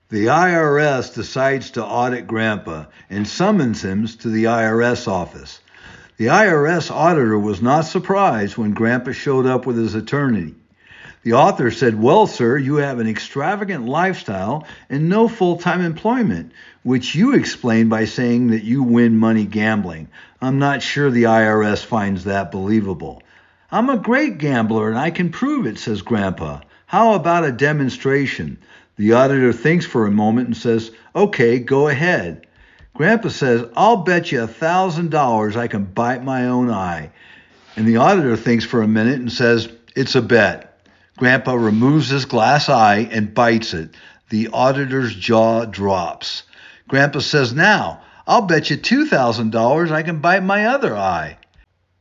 The IRS decides to audit Grandpa and summons him to the IRS office. The IRS auditor was not surprised when Grandpa showed up with his attorney. The author said, "Well, sir, you have an extravagant lifestyle and no full-time employment, which you explained by saying that you win money gambling. I'm not sure the IRS finds that believable." "I'm a great gambler and I can prove it," says Grandpa. "How about a demonstration?" The auditor thinks for a moment and says, "Okay, go ahead." Grandpa says, "I'll bet you $1,000 I can bite my own eye." And the auditor thinks for a minute and says, "It's a bet." Grandpa removes his glass eye and bites it. The auditor's jaw drops. Grandpa says, "Now, I'll bet you $2,000 I can bite my other eye."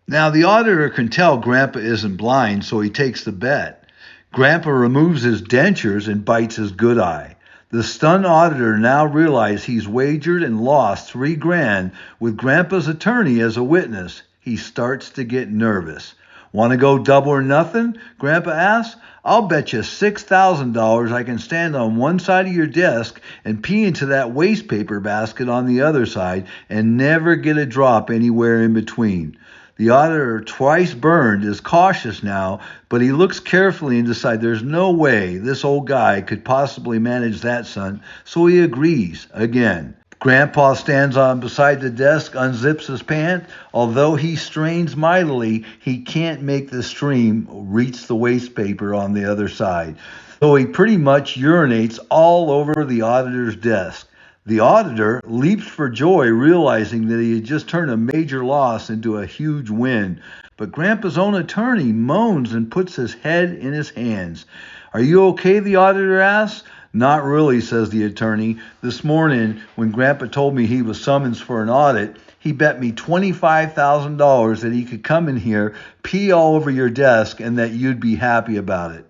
Now, the auditor can tell Grandpa isn't blind, so he takes the bet. Grandpa removes his dentures and bites his good eye. The stunned auditor now realizes he's wagered and lost $3,000 with Grandpa's attorney as a witness. He starts to get nervous. "Want to go double or nothing?" Grandpa asks. "I'll bet you $6,000 I can stand on one side of your desk and pee into that waste paper basket on the other side and never get a drop anywhere in between." The auditor, twice burned, is cautious now, but he looks carefully and decides there's no way this old guy could possibly manage that stunt, so he agrees again. Grandpa stands on beside the desk, unzips his pants. Although he strains mightily, he can't make the stream reach the waste paper on the other side. So he pretty much urinates all over the auditor's desk. The auditor leaps for joy, realizing that he had just turned a major loss into a huge win. But Grandpa's own attorney moans and puts his head in his hands. "Are you okay?" the auditor asks. "Not really," says the attorney. "This morning, when Grandpa told me he was summoned for an audit, he bet me $25,000 that he could come in here, pee all over your desk, and that you'd be happy about it."